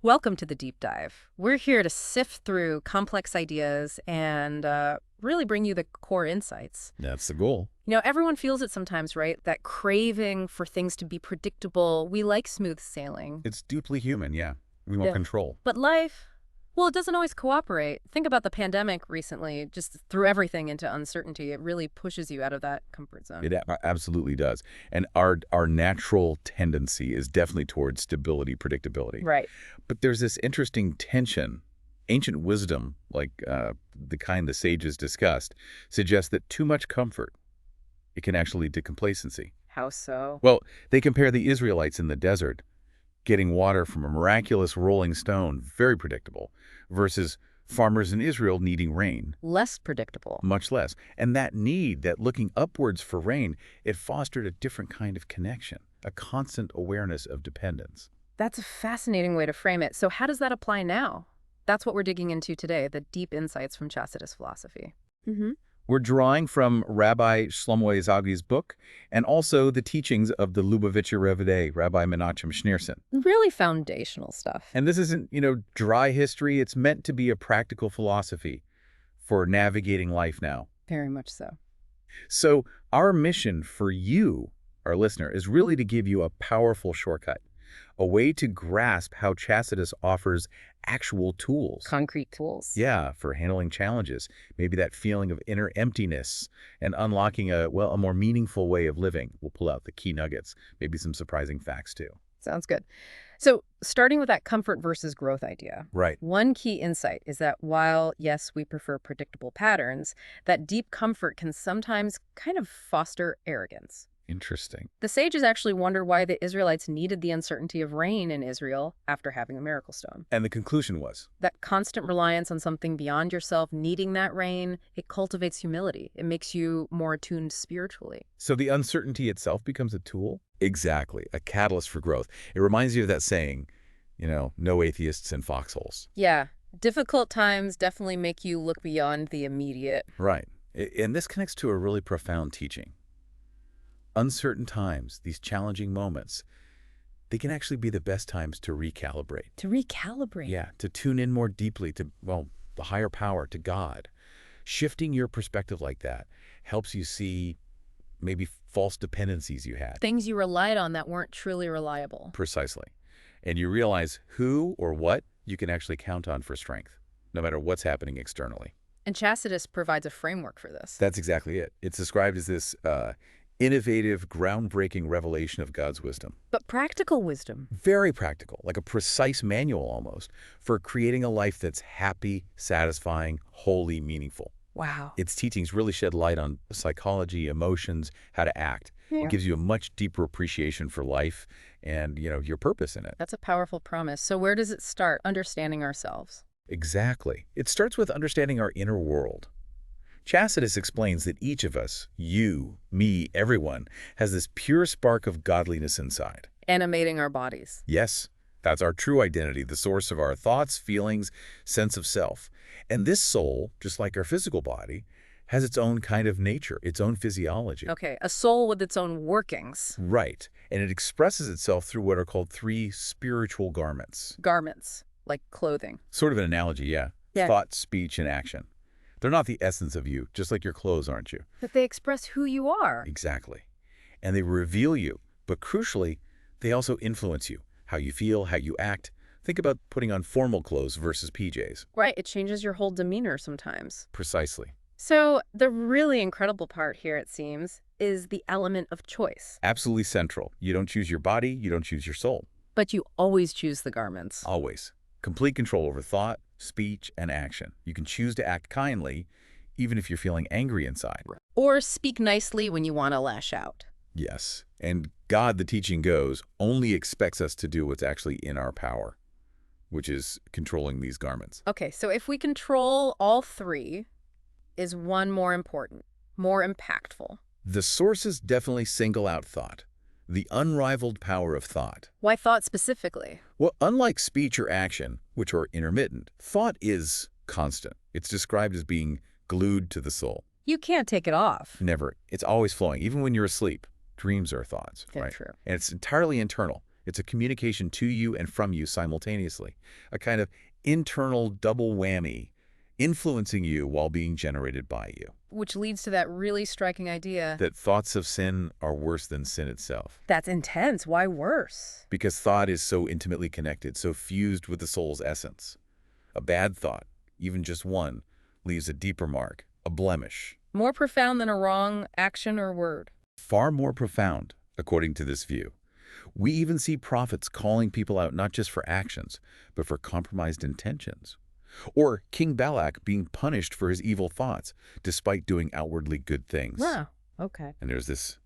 Welcome to the deep dive. We're here to sift through complex ideas and really bring you the core insights. That's the goal. Everyone feels it sometimes, right? That craving for things to be predictable. We like smooth sailing. It's deeply human, yeah. We want Yeah. control. But life, well, it doesn't always cooperate. Think about the pandemic recently. Just threw everything into uncertainty. It really pushes you out of that comfort zone. It absolutely does. And our natural tendency is definitely towards stability, predictability. Right. But there's this interesting tension. Ancient wisdom, like the kind the sages discussed, suggests that too much comfort, it can actually lead to complacency. How so? Well, they compare the Israelites in the desert getting water from a miraculous rolling stone, very predictable, versus farmers in Israel needing rain. Less predictable. Much less. And that need, that looking upwards for rain, it fostered a different kind of connection, a constant awareness of dependence. That's a fascinating way to frame it. So how does that apply now? That's what we're digging into today, the deep insights from Chassidus philosophy. We're drawing from Rabbi Shlomo Ezagui's book and also the teachings of the Lubavitcher Rebbe, Rabbi Menachem Schneerson. Really foundational stuff. And this isn't, dry history. It's meant to be a practical philosophy for navigating life now. Very much so. So our mission for you, our listener, is really to give you a powerful shortcut, a way to grasp how Chassidus offers actual tools. Concrete tools. Yeah, for handling challenges, maybe that feeling of inner emptiness and unlocking a more meaningful way of living. We'll pull out the key nuggets, maybe some surprising facts too. Sounds good. So starting with that comfort versus growth idea. Right. One key insight is that while, yes, we prefer predictable patterns, that deep comfort can sometimes kind of foster arrogance. Interesting. The sages actually wonder why the Israelites needed the uncertainty of rain in Israel after having a miracle stone. And the conclusion was? That constant reliance on something beyond yourself, needing that rain, it cultivates humility. It makes you more attuned spiritually. So the uncertainty itself becomes a tool? Exactly. A catalyst for growth. It reminds you of that saying, no atheists in foxholes. Yeah. Difficult times definitely make you look beyond the immediate. Right. And this connects to a really profound teaching. Uncertain times, these challenging moments, they can actually be the best times to recalibrate. To recalibrate? Yeah, to tune in more deeply to, the higher power, to God. Shifting your perspective like that helps you see maybe false dependencies you had. Things you relied on that weren't truly reliable. Precisely. And you realize who or what you can actually count on for strength, no matter what's happening externally. And Chassidus provides a framework for this. That's exactly it. It's described as this innovative, groundbreaking revelation of God's wisdom. But practical wisdom. Very practical, like a precise manual almost, for creating a life that's happy, satisfying, wholly meaningful. Wow. Its teachings really shed light on psychology, emotions, how to act. Yeah. It gives you a much deeper appreciation for life and, your purpose in it. That's a powerful promise. So where does it start? Understanding ourselves. Exactly. It starts with understanding our inner world. Chassidus explains that each of us, you, me, everyone, has this pure spark of godliness inside. Animating our bodies. Yes, that's our true identity, the source of our thoughts, feelings, sense of self. And this soul, just like our physical body, has its own kind of nature, its own physiology. Okay, a soul with its own workings. Right. And it expresses itself through what are called 3 spiritual garments. Garments, like clothing. Sort of an analogy, yeah. Yeah. Thought, speech, and action. They're not the essence of you, just like your clothes, aren't you? But they express who you are. Exactly. And they reveal you, but crucially, they also influence you, how you feel, how you act. Think about putting on formal clothes versus PJs. Right, it changes your whole demeanor sometimes. Precisely. So the really incredible part here, it seems, is the element of choice. Absolutely central. You don't choose your body, you don't choose your soul. But you always choose the garments. Always. Complete control over thought, speech, and action. You can choose to act kindly, even if you're feeling angry inside. Or speak nicely when you want to lash out. Yes. And God, the teaching goes, only expects us to do what's actually in our power, which is controlling these garments. Okay, so if we control all 3, is one more important, more impactful? The sources definitely single out thought, the unrivaled power of thought. Why thought specifically? Well, unlike speech or action, which are intermittent, thought is constant. It's described as being glued to the soul. You can't take it off. Never. It's always flowing, even when you're asleep. Dreams are thoughts, Yeah, right? true. And it's entirely internal. It's a communication to you and from you simultaneously, a kind of internal double whammy, influencing you while being generated by you. Which leads to that really striking idea. That thoughts of sin are worse than sin itself. That's intense. Why worse? Because thought is so intimately connected, so fused with the soul's essence. A bad thought, even just one, leaves a deeper mark, a blemish. More profound than a wrong action or word. Far more profound, according to this view. We even see prophets calling people out not just for actions, but for compromised intentions. Or King Balak being punished for his evil thoughts, despite doing outwardly good things. Wow, okay. And there's this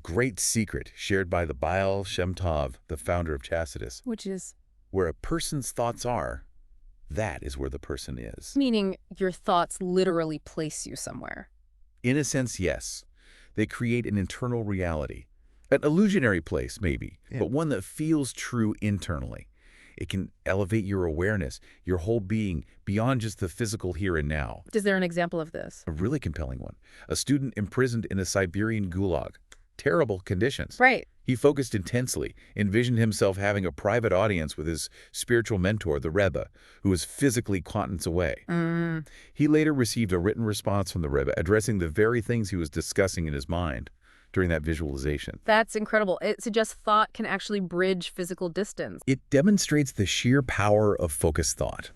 great secret shared by the Baal Shem Tov, the founder of Chassidus. Which is? Where a person's thoughts are, that is where the person is. Meaning your thoughts literally place you somewhere. In a sense, yes. They create an internal reality. An illusionary place, maybe, but one that feels true internally. It can elevate your awareness, your whole being, beyond just the physical here and now. Is there an example of this? A really compelling one. A student imprisoned in a Siberian gulag. Terrible conditions. Right. He focused intensely, envisioned himself having a private audience with his spiritual mentor, the Rebbe, who was physically continents away. He later received a written response from the Rebbe addressing the very things he was discussing in his mind during that visualization. That's incredible. It suggests thought can actually bridge physical distance. It demonstrates the sheer power of focused thought.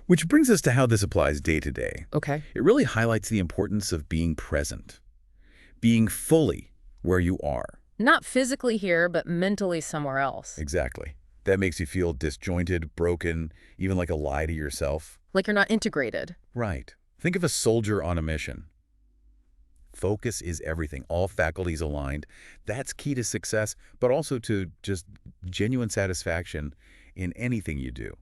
Which brings us to how this applies day to day. Okay. It really highlights the importance of being present, being fully where you are. Not physically here, but mentally somewhere else. Exactly. That makes you feel disjointed, broken, even like a lie to yourself. Like you're not integrated. Right. Think of a soldier on a mission. Focus is everything, all faculties aligned. That's key to success, but also to just genuine satisfaction in anything you do.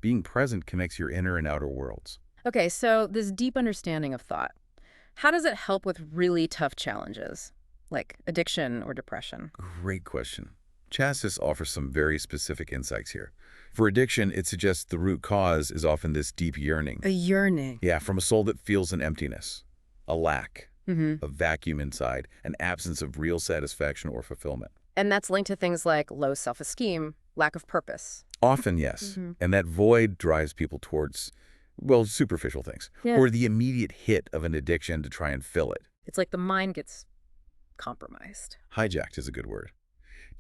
Being present connects your inner and outer worlds. Okay, so this deep understanding of thought, how does it help with really tough challenges, like addiction or depression? Great question. Chassidus offers some very specific insights here. For addiction, it suggests the root cause is often this deep yearning. A yearning. Yeah, from a soul that feels an emptiness, a lack. A vacuum inside, an absence of real satisfaction or fulfillment. And that's linked to things like low self-esteem, lack of purpose. Often, yes. And that void drives people towards, well, superficial things. Yeah. Or the immediate hit of an addiction to try and fill it. It's like the mind gets compromised. Hijacked is a good word.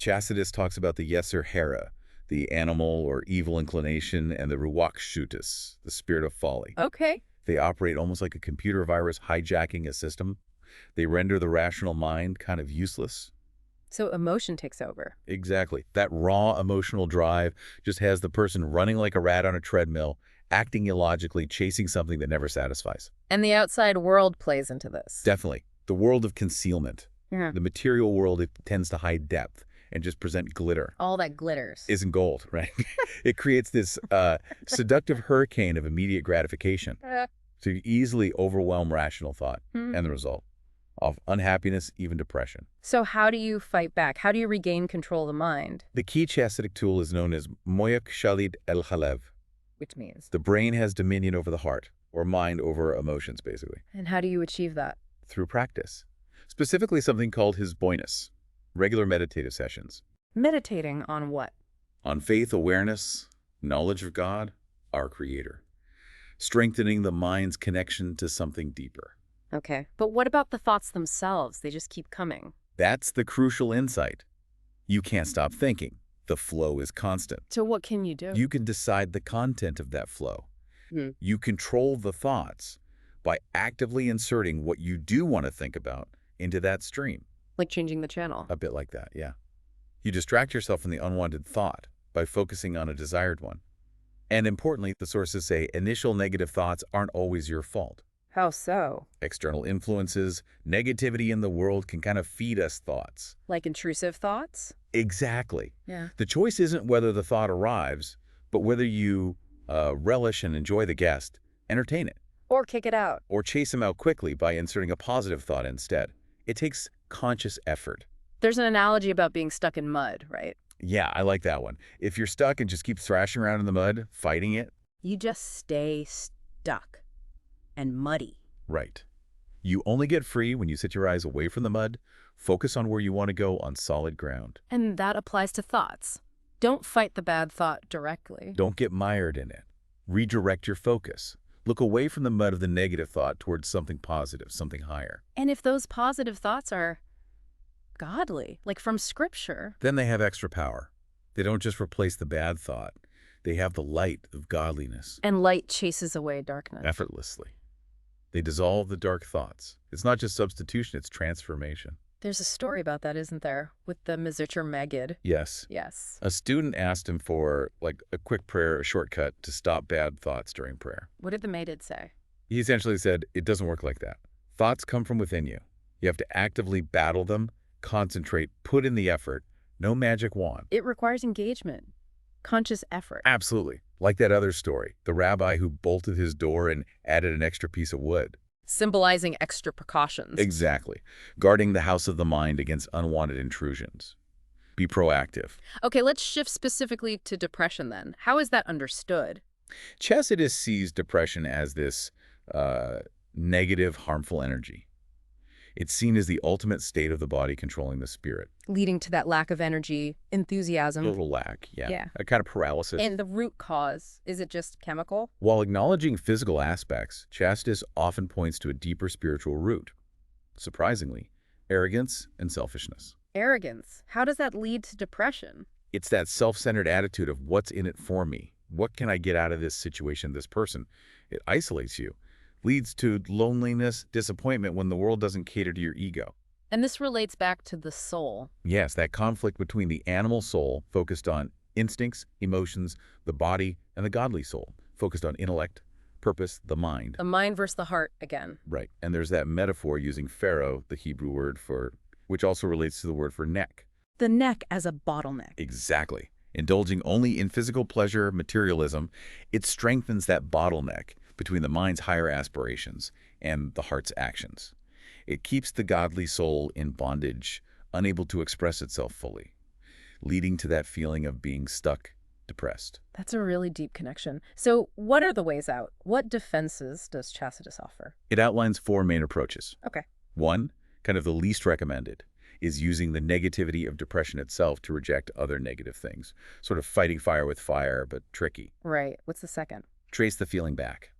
Chassidus talks about the Yetzer Hara, the animal or evil inclination, and the Ruach Shutis, the spirit of folly. Okay. They operate almost like a computer virus hijacking a system. They render the rational mind kind of useless. So emotion takes over. Exactly. That raw emotional drive just has the person running like a rat on a treadmill, acting illogically, chasing something that never satisfies. And the outside world plays into this. Definitely. The world of concealment. Yeah. The material world, it tends to hide depth and just present glitter. All that glitters. Isn't gold, right? It creates this seductive hurricane of immediate gratification. So you easily overwhelm rational thought, and the result of unhappiness, even depression. So how do you fight back? How do you regain control of the mind? The key Chassidic tool is known as Moyak Shalid El Halev. Which means? The brain has dominion over the heart, or mind over emotions, basically. And how do you achieve that? Through practice. Specifically something called hisboinus, regular meditative sessions. Meditating on what? On faith, awareness, knowledge of God, our Creator. Strengthening the mind's connection to something deeper. Okay. But what about the thoughts themselves? They just keep coming. That's the crucial insight. You can't stop thinking. The flow is constant. So what can you do? You can decide the content of that flow. You control the thoughts by actively inserting what you do want to think about into that stream. Like changing the channel. A bit like that, yeah. You distract yourself from the unwanted thought by focusing on a desired one. And importantly, the sources say initial negative thoughts aren't always your fault. How so? External influences, negativity in the world can kind of feed us thoughts. Like intrusive thoughts? Exactly. Yeah. The choice isn't whether the thought arrives, but whether you relish and enjoy the guest, entertain it. Or kick it out. Or chase them out quickly by inserting a positive thought instead. It takes conscious effort. There's an analogy about being stuck in mud, right? Yeah, I like that one. If you're stuck and just keep thrashing around in the mud, fighting it. You just stay stuck and muddy. Right. You only get free when you set your eyes away from the mud, focus on where you want to go on solid ground. And that applies to thoughts. Don't fight the bad thought directly. Don't get mired in it. Redirect your focus. Look away from the mud of the negative thought towards something positive, something higher. And if those positive thoughts are godly, like from Scripture, Then they have extra power. They don't just replace the bad thought. They have the light of godliness and light chases away darkness. effortlessly. They dissolve the dark thoughts. It's not just substitution, it's transformation. There's a story about that, isn't there? With the Mizitcher Megid. Yes. Yes. A student asked him for, like, a quick prayer, a shortcut to stop bad thoughts during prayer. What did the Megid say? He essentially said, it doesn't work like that. Thoughts come from within you. You have to actively battle them, concentrate, put in the effort. No magic wand. It requires engagement, conscious effort. Absolutely. Like that other story, the rabbi who bolted his door and added an extra piece of wood. Symbolizing extra precautions. Exactly. Guarding the house of the mind against unwanted intrusions. Be proactive. Okay, let's shift specifically to depression then. How is that understood? Chassidus sees depression as this negative, harmful energy. It's seen as the ultimate state of the body controlling the spirit. Leading to that lack of energy, enthusiasm. A little lack, Yeah. yeah. A kind of paralysis. And the root cause, is it just chemical? While acknowledging physical aspects, Chassidus often points to a deeper spiritual root. Surprisingly, arrogance and selfishness. Arrogance. How does that lead to depression? It's that self-centered attitude of what's in it for me? What can I get out of this situation, this person? It isolates you, leads to loneliness, disappointment when the world doesn't cater to your ego. And this relates back to the soul. Yes, that conflict between the animal soul, focused on instincts, emotions, the body, and the godly soul, focused on intellect, purpose, the mind. The mind versus the heart again. Right. And there's that metaphor using pharaoh, the Hebrew word for, which also relates to the word for neck. The neck as a bottleneck. Exactly. Indulging only in physical pleasure, materialism, it strengthens that bottleneck between the mind's higher aspirations and the heart's actions. It keeps the godly soul in bondage, unable to express itself fully, leading to that feeling of being stuck, depressed. That's a really deep connection. So what are the ways out? What defenses does Chassidus offer? It outlines 4 main approaches. Okay. 1, kind of the least recommended, is using the negativity of depression itself to reject other negative things. Sort of fighting fire with fire, but tricky. Right. What's the second? Trace the feeling back.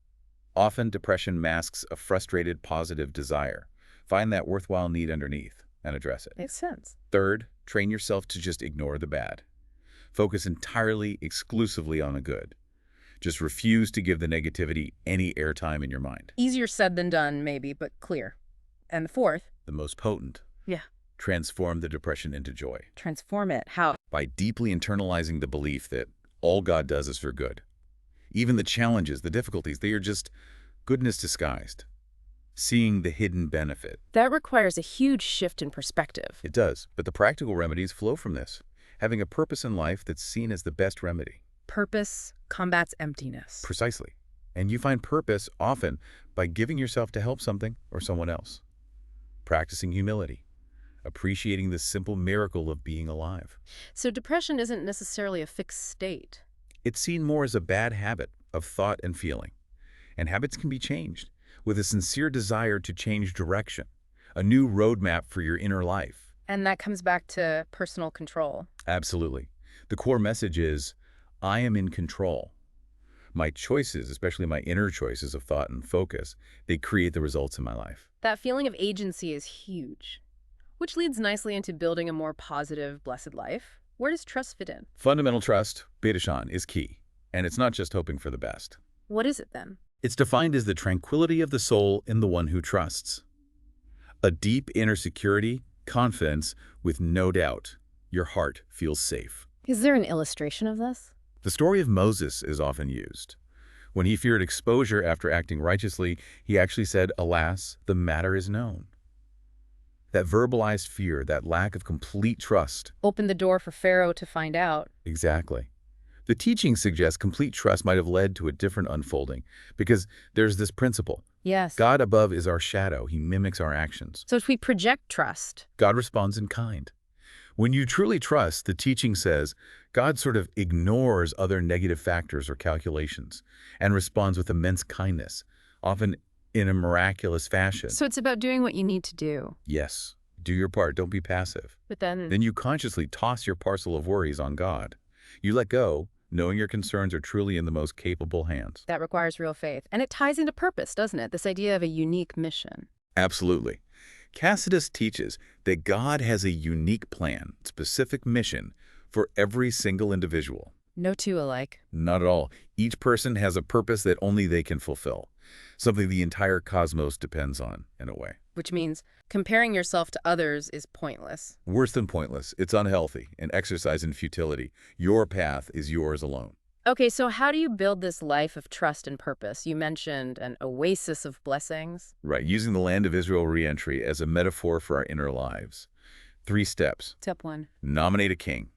Often, depression masks a frustrated, positive desire. Find that worthwhile need underneath and address it. Makes sense. Third, train yourself to just ignore the bad. Focus entirely, exclusively on the good. Just refuse to give the negativity any airtime in your mind. Easier said than done, maybe, but clear. And the fourth? The most potent. Yeah. Transform the depression into joy. Transform it. How? By deeply internalizing the belief that all God does is for good. Even the challenges, the difficulties, they are just goodness disguised. Seeing the hidden benefit. That requires a huge shift in perspective. It does, but the practical remedies flow from this. Having a purpose in life that's seen as the best remedy. Purpose combats emptiness. Precisely. And you find purpose often by giving yourself to help something or someone else. Practicing humility. Appreciating the simple miracle of being alive. So depression isn't necessarily a fixed state. It's seen more as a bad habit of thought and feeling. And habits can be changed with a sincere desire to change direction, a new roadmap for your inner life. And that comes back to personal control. Absolutely. The core message is, I am in control. My choices, especially my inner choices of thought and focus, they create the results in my life. That feeling of agency is huge, which leads nicely into building a more positive, blessed life. Where does trust fit in? Fundamental trust, Beitashan, is key. And it's not just hoping for the best. What is it then? It's defined as the tranquility of the soul in the one who trusts. A deep inner security, confidence, with no doubt. Your heart feels safe. Is there an illustration of this? The story of Moses is often used. When he feared exposure after acting righteously, he actually said, alas, the matter is known. That verbalized fear, that lack of complete trust. Open the door for Pharaoh to find out. Exactly. The teaching suggests complete trust might have led to a different unfolding, because there's this principle. Yes. God above is our shadow. He mimics our actions. So if we project trust, God responds in kind. When you truly trust, the teaching says, God sort of ignores other negative factors or calculations and responds with immense kindness, often in a miraculous fashion. So it's about doing what you need to do. Yes, do your part. Don't be passive. But then Then you consciously toss your parcel of worries on God. You let go, knowing your concerns are truly in the most capable hands. that requires real faith. And it ties into purpose, doesn't it? This idea of a unique mission. Absolutely. Chassidus teaches that God has a unique plan, specific mission for every single individual. No two alike. Not at all. Each person has a purpose that only they can fulfill, something the entire cosmos depends on, in a way. Which means comparing yourself to others is pointless. Worse than pointless. It's unhealthy, an exercise in futility. Your path is yours alone. Okay, so how do you build this life of trust and purpose? You mentioned an oasis of blessings. Right, using the land of Israel re-entry as a metaphor for our inner lives. 3 steps. Step 1. Nominate a king.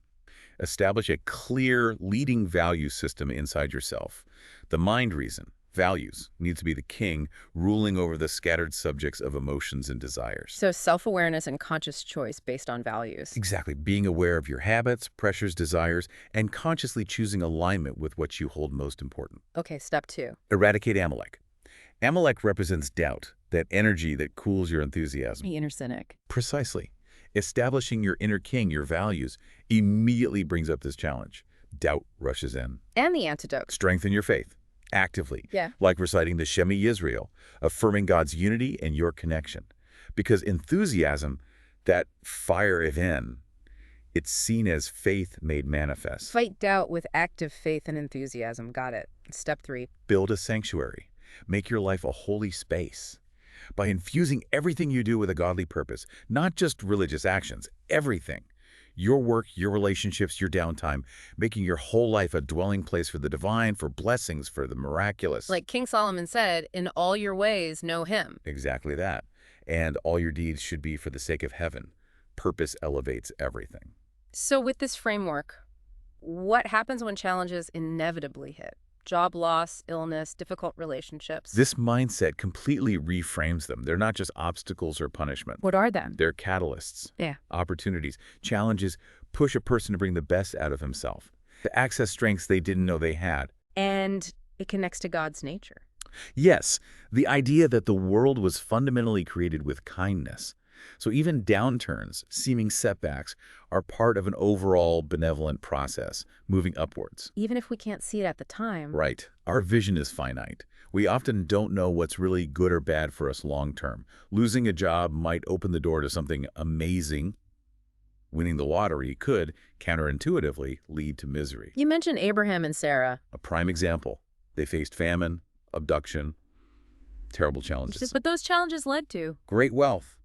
Establish a clear leading value system inside yourself. The mind reason, values, needs to be the king, ruling over the scattered subjects of emotions and desires. So self-awareness and conscious choice based on values. Exactly. Being aware of your habits, pressures, desires, and consciously choosing alignment with what you hold most important. Okay, step 2. Eradicate Amalek. Amalek represents doubt, that energy that cools your enthusiasm. The inner cynic. Precisely. Establishing your inner king, your values, immediately brings up this challenge. Doubt rushes in. And the antidote. Strengthen your faith, actively, Yeah. like reciting the Shema Yisrael, affirming God's unity and your connection. Because enthusiasm, that fire within, it's seen as faith made manifest. Fight doubt with active faith and enthusiasm. Got it. Step 3. Build a sanctuary. Make your life a holy space. By infusing everything you do with a godly purpose, not just religious actions, everything. Your work, your relationships, your downtime, making your whole life a dwelling place for the divine, for blessings, for the miraculous. Like King Solomon said, in all your ways, know him. Exactly that. And all your deeds should be for the sake of heaven. Purpose elevates everything. So with this framework, what happens when challenges inevitably hit? Job loss, illness, difficult relationships. This mindset completely reframes them. They're not just obstacles or punishment. What are them? They're catalysts. Yeah. Opportunities. Challenges push a person to bring the best out of himself, to access strengths they didn't know they had. And it connects to God's nature. Yes, the idea that the world was fundamentally created with kindness. So even downturns, seeming setbacks, are part of an overall benevolent process, moving upwards. Even if we can't see it at the time. Right. Our vision is finite. We often don't know what's really good or bad for us long term. Losing a job might open the door to something amazing. Winning the lottery could, counterintuitively, lead to misery. You mentioned Abraham and Sarah. A prime example. They faced famine, abduction, terrible challenges. But those challenges led to Great wealth.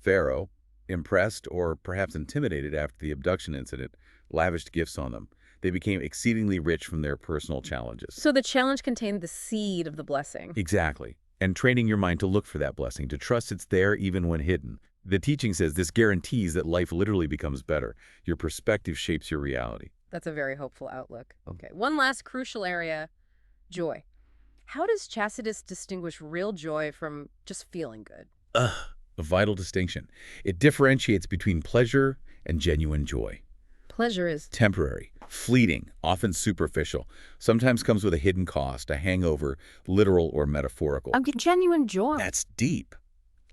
Pharaoh, impressed or perhaps intimidated after the abduction incident, lavished gifts on them. They became exceedingly rich from their personal challenges. So the challenge contained the seed of the blessing. Exactly. And training your mind to look for that blessing, to trust it's there even when hidden. The teaching says this guarantees that life literally becomes better. Your perspective shapes your reality. That's a very hopeful outlook. Okay, one last crucial area, joy. How does Chassidus distinguish real joy from just feeling good? A vital distinction. It differentiates between pleasure and genuine joy. Pleasure is Temporary, fleeting, often superficial, sometimes comes with a hidden cost, a hangover, literal or metaphorical. genuine joy. That's deep,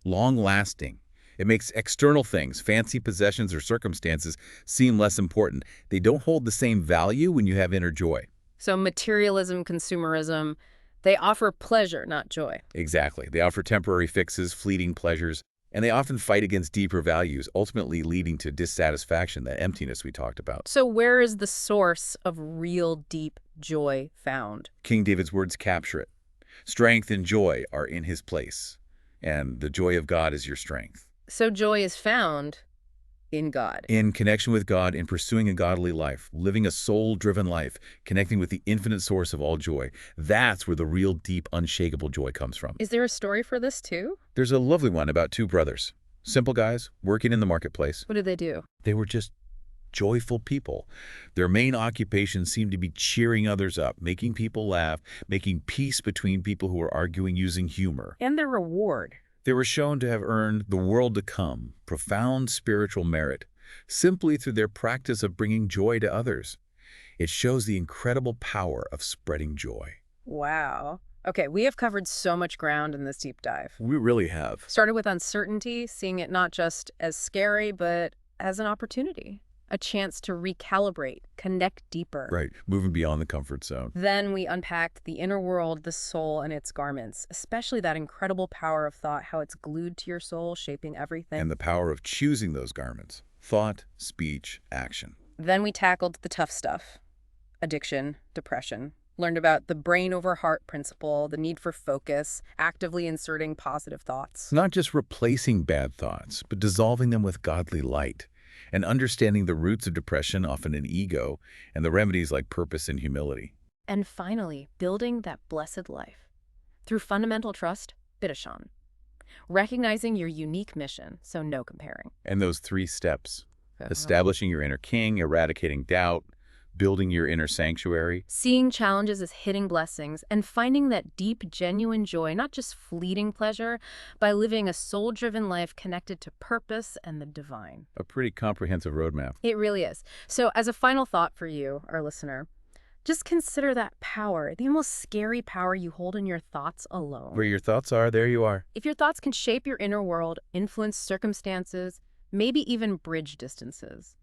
long-lasting. It makes external things, fancy possessions or circumstances, seem less important. They don't hold the same value when you have inner joy. So materialism, consumerism, they offer pleasure, not joy. Exactly. They offer temporary fixes, fleeting pleasures, and they often fight against deeper values, ultimately leading to dissatisfaction, that emptiness we talked about. So where is the source of real deep joy found? King David's words capture it. Strength and joy are in his place, and the joy of God is your strength. So joy is found in God. In connection with God, in pursuing a godly life, living a soul-driven life, connecting with the infinite source of all joy. That's where the real, deep, unshakable joy comes from. Is there a story for this too? There's a lovely one about 2 brothers. Simple guys, working in the marketplace. What did they do? They were just joyful people. Their main occupation seemed to be cheering others up, making people laugh, making peace between people who were arguing using humor. And their reward. They were shown to have earned the world to come, profound spiritual merit, simply through their practice of bringing joy to others. It shows the incredible power of spreading joy. Wow. Okay, we have covered so much ground in this deep dive. We really have. Started with uncertainty, seeing it not just as scary, but as an opportunity, a chance to recalibrate, connect deeper. Right, moving beyond the comfort zone. Then we unpacked the inner world, the soul, and its garments, especially that incredible power of thought, how it's glued to your soul, shaping everything. And the power of choosing those garments. Thought, speech, action. Then we tackled the tough stuff, addiction, depression. Learned about the brain over heart principle, the need for focus, actively inserting positive thoughts. Not just replacing bad thoughts, but dissolving them with godly light. And understanding the roots of depression, often in ego, and the remedies like purpose and humility. And finally, building that blessed life. Through fundamental trust, bidashan. Recognizing your unique mission, so no comparing. And those 3 steps. Establishing your inner king, eradicating doubt, building your inner sanctuary. Seeing challenges as hidden blessings, and finding that deep, genuine joy, not just fleeting pleasure, by living a soul-driven life connected to purpose and the divine. A pretty comprehensive roadmap. It really is. So as a final thought for you, our listener, just consider that power, the almost scary power you hold in your thoughts alone. Where your thoughts are, there you are. If your thoughts can shape your inner world, influence circumstances, maybe even bridge distances,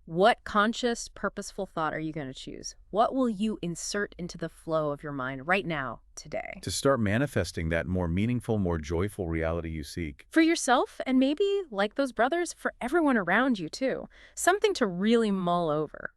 what conscious, purposeful thought are you going to choose? What will you insert into the flow of your mind right now, today? To start manifesting that more meaningful, more joyful reality you seek. For yourself, and maybe, like those brothers, for everyone around you too. Something to really mull over.